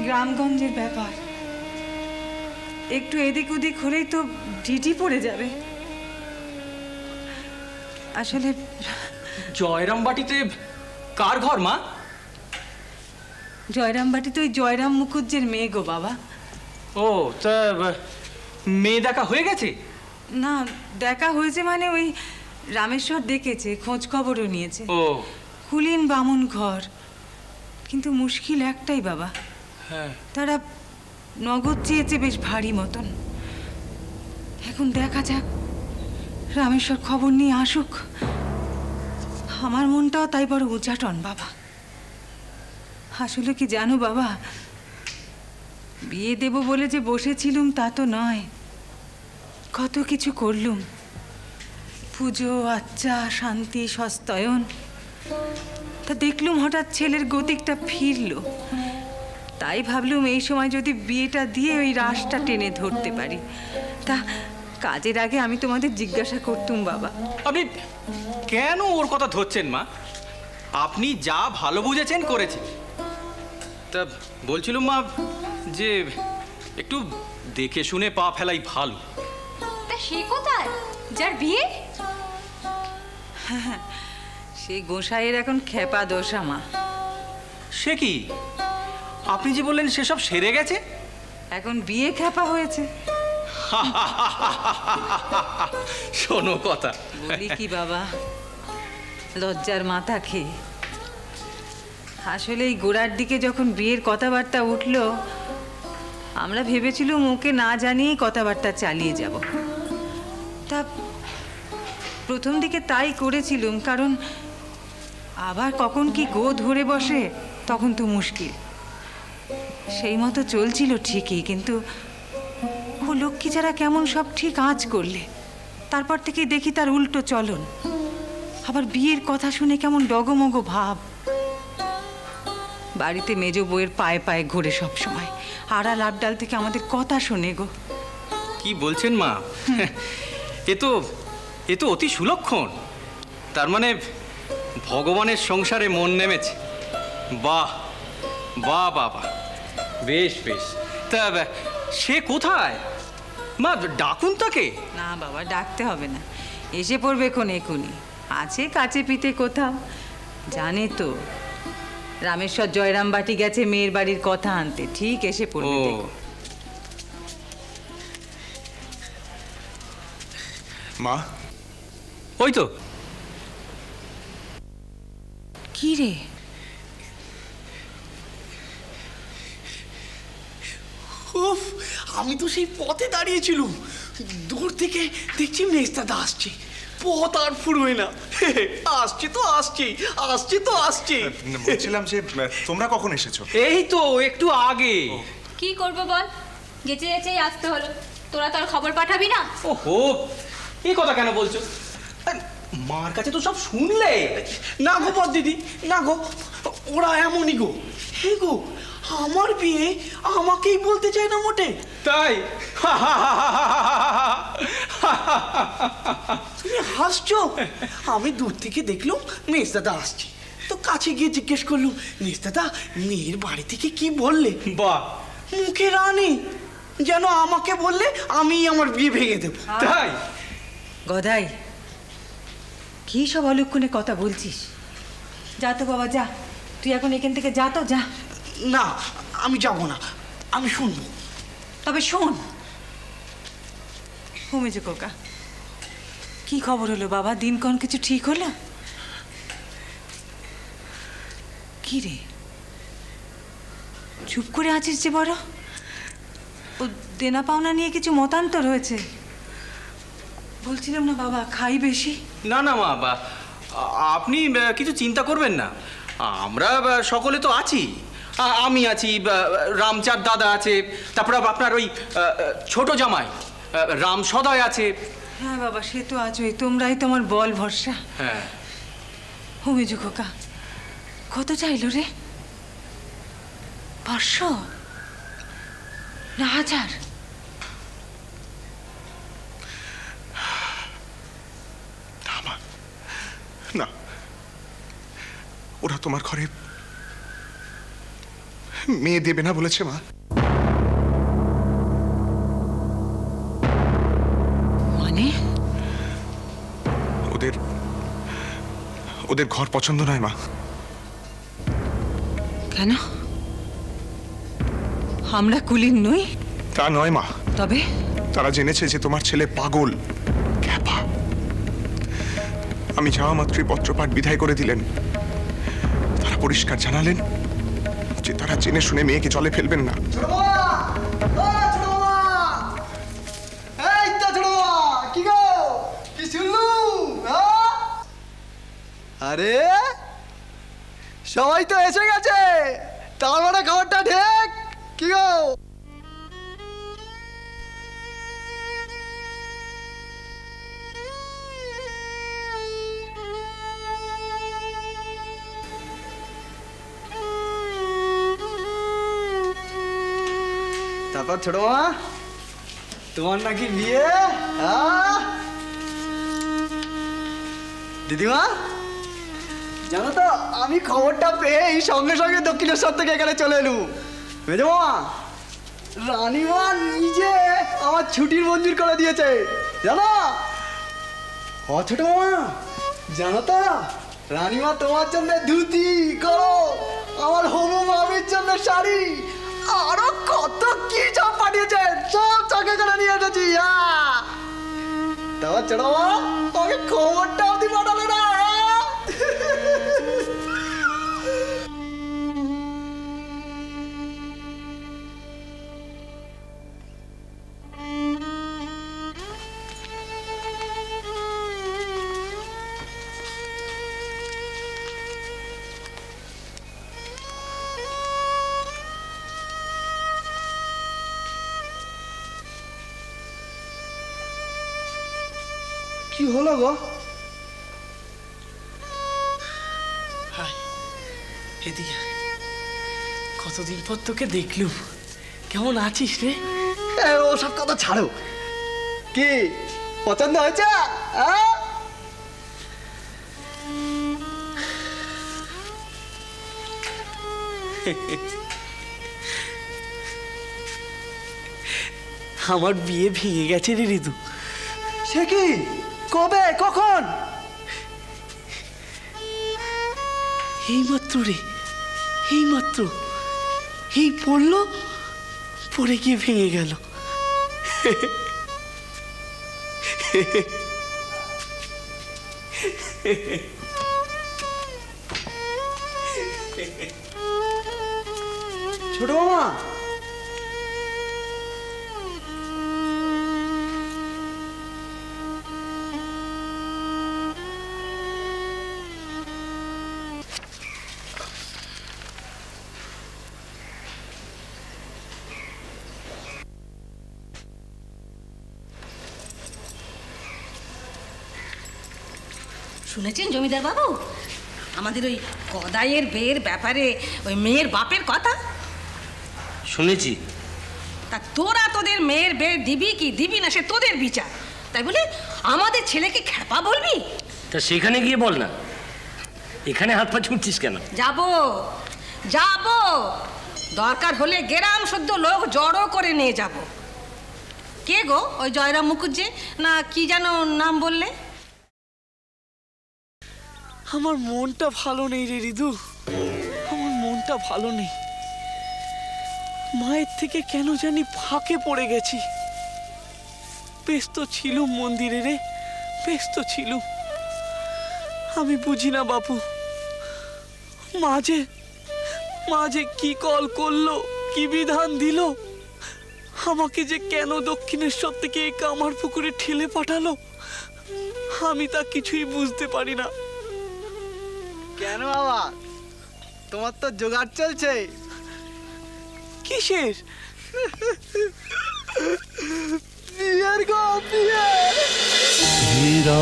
গ্রামগঞ্জের ব্যাপার, একটু এদিক ওদিক হলেই তো ডিটি পড়ে যাবে। আসলে জয়রামবাটিতে কার ঘর মা? জয়রামবাটিতে ওই জয়রাম মুখুজ্জের মেয়ে গো বাবা। ও, তা মেয়ে দেখা হয়ে গেছে? না, দেখা হয়েছে মানে ওই রামেশ্বর ডেকেছে, খোঁজ খবরও নিয়েছে। ও, কুলীন বামুন ঘর, কিন্তু মুশকিল একটাই বাবা। হ্যাঁ, তারা নগদ চেয়েছে বেশ ভারী মতন। এখন দেখা যাক, রামেশ্বর খবর নিয়ে আসুক। আমার মনটাও তাই বড় উচাটন বাবা। আসলে কি জানো বাবা, বিয়ে দেব বলে যে বসেছিলুম তা তো নয়। কত কিছু করলুম, পুজো আচ্চা শান্তি সস্তয়ন, তা দেখলুম হঠাৎ ছেলের গতিকটা ফিরল। তাই ভাবলুম এই সময় যদি বিয়েটা দিয়ে ওই রাসটা টেনে ধরতে পারি। তা কাজের আগে আমি তোমাদের জিজ্ঞাসা করতুম বাবা। আপনি কেন ওর কথা ধরছেন মা? আপনি যা ভালো বুঝেছেন করেছেন। তা বলছিলাম মা যে একটু দেখে শুনে পা ফেলাই ভালো। তা সে কোথায় যার বিয়ে? সেই গোসাইয়ের এখন খেপা দশা মা। সে কি? আপনি যে বললেন সেসব সেরে গেছে? এখন বিয়ে খেপা হয়েছে। শোনো কথা বলি কি বাবা, লজ্জার মাথা খেয়ে। আসলে এই গোড়ার দিকে যখন বিয়ের কথাবার্তা উঠলো, আমরা ভেবেছিলাম ওকে না জানিয়েই কথাবার্তা চালিয়ে যাব। তা প্রথম দিকে তাই করেছিলুম, কারণ আবার কখন কি গো ধরে বসে তখন তো মুশকিল। সেই মতো চলছিল ঠিকই, কিন্তু ও লক্ষ্মী ছাড়া কেমন সব ঠিক আঁচ করলে। তারপর থেকে দেখি তার উল্টো চলন। আবার বিয়ের কথা শুনে কেমন ডগমগ ভাব। বাড়িতে মেজ বউয়ের পায়ে পায়ে ঘোরে সব সময়, আড়াল আবডাল থেকে আমাদের কথা শোনে গো। কি বলছেন মা? এ তো অতি সুলক্ষণ। তার মানে ভগবানের সংসারে মন নেমেছে। বাহ বাহ বাহ বাহ, বেশ বেশ। তা সে কোথায় মা? ডাকুন তাকে। না বাবা, ডাকতে হবে না, এসে পড়বে কোন এখুনি। আছে কাছে পিঠে কোথাও। জানে তো রামেশ্বর জয়রামবাটি গেছে মেয়ের বাড়ির কথা আনতে, ঠিক এসে পড়বে। মা, ওই তো। কি রে? উফ, আমি তো সেই পথে দাঁড়িয়েছিলুম, দূর থেকে দেখছি মেজদাদা আসছে। পথ আর ফুরোয় না, আসছে তো আসছেই, আসছে তো আসছেই। বলছিলাম যে তোমরা কখন এসেছো? এই তো একটু আগে। কি করবো বল, যেতে যেতেই আসতে হলো। তোরা তো আর খবর পাঠাবি না? ওহো, এই কথা কেন বলছো? মার কাছে তো সব শুনলে। না গো পদ দিদি, না গো, ওরা এমনই গো। হে গো, আমার বিয়ে আমাকেই বলতে চায় না মোটে। তাই? তুমি হাসছো? আমি দূর থেকে দেখলুম মেজদাদা আসছে, তো কাছে গিয়ে জিজ্ঞেস করলুম, মেজদাদা মেয়ের বাড়ি থেকে কি বললে? বাহ, মুখে রানী, যেন আমাকে বললে আমি আমার বিয়ে ভেঙে দেব। তাই? গদাই, কি সব অলক্ষণে কথা বলছিস? যা তো বাবা, যা। তুই এখন এখান থেকে যা তো, যা। না, আমি যাব না, আমি শুনবো। তবে শোন। হুমেজু কোকা, কি খবর হলো বাবা? দিনক্ষণ কিছু ঠিক হলো? কি রে, চুপ করে আছিস যে বড়? ও দেনা পাওনা নিয়ে কিছু মতান্তর হয়েছে? বলছিলাম না বাবা, খাই বেশি। না না মা, আপনি কিছু চিন্তা করবেন না। আমরা সকলে তো আছি। আমি আছি, রামচাঁদ দাদা আছে, তারপর আপনার ওই ছোট জামাই রাম সদয় আছে। হ্যাঁ বাবা, সে তো আছোই, তোমরাই তোমার বল ভরসা। হ্যাঁ। হুমেজু খোকা, কত চাইলো রে? 500 না 1000? না, ওরা তোমার ঘরে মেয়ে দেবে না বলেছে মা। মানে ওদের ওদের ঘর পছন্দ নয় মা। কেন? আমরা কুলীন নই? তা নয় মা, তবে তারা জেনেছে যে তোমার ছেলে পাগল, খ্যাপা। আমি যাওয়া মাত্রই পত্রপাঠ বিদায় করে দিলেন। তারা পরিষ্কার জানালেন যে তারা জেনে শুনে মেয়েকে জলে ফেলবেন না। আরে সবাই তো এসে গেছে, তার মানে খবরটা ঠিক। কি গো, তারপর ছোট মা, তোমার নাকি বিয়ে? দিদিমা জানো তো, আমি খবরটা পেয়ে সঙ্গে সঙ্গে দক্ষিণেশ্বর থেকে এখানে চলে এলুম। মেজমা, রানীমা নিজে আমার ছুটির মঞ্জুর করে দিয়েছে জানো। ছোট মামা জানো তো, রানীমা তোমার জন্য ধুতি, করো, আমার হবু মামির জন্য শাড়ি, আরো কত কি সব পাঠিয়েছে, সব চোখে করে নিয়ে এসেছি। তারপর ছোট মামা তোমাকে খবরটা অবধি পাঠালে না। কি হলো গো? হাই, এদিকে কতদিন পর তোকে দেখলুম, কেমন আছিস রে? ওসব কথা ছাড়ো, কি পছন্দ হয়েছে? আমার বিয়ে ভেঙে গেছে রে ঋতু। সে কি, কবে, কখন? এইমাত্র রে, এইমাত্র, এই পড়লো, পড়ে গিয়ে ভেঙে গেল। ছোট মামা, শুনেছেন জমিদার বাবু, আমাদের ওই গদাইয়ের বিয়ের ব্যাপারে ওই মেয়ের বাপের কথা? শুনেছি। তা তোরা তোদের মেয়ের বিয়ে দিবি কি দিবি না সে তোদের বিচার, তাই বলে আমাদের ছেলেকে খ্যাপা বলবি? তা সেখানে গিয়ে বল না, এখানে হাত পা ছুটছিস কেন? যাব যাব, দরকার হলে গ্রাম শুদ্ধ লোক জড়ো করে নিয়ে যাব। কে গো ওই জয়রাম মুখুজ্জি না কি যেন নাম বললে? আমার মনটা ভালো নেই রে ঋতু, আমার মনটা ভালো নেই। মায়ের থেকে কেন জানি ফাঁকে পড়ে গেছি। বেশ তো ছিলুম মন্দিরে রে, বেশ তো ছিলুম। আমি বুঝি না বাপু, মাঝে কি কল করলো, কি বিধান দিল, আমাকে যে কেন দক্ষিণেশ্বর থেকে এই কামার পুকুরে ঠেলে পাঠালো, আমি তা কিছুই বুঝতে পারি না। কেন বাবা, তোমার তো জোগাড় চলছে। কিসের? বিয়ের গো, বিয়ে। হীরা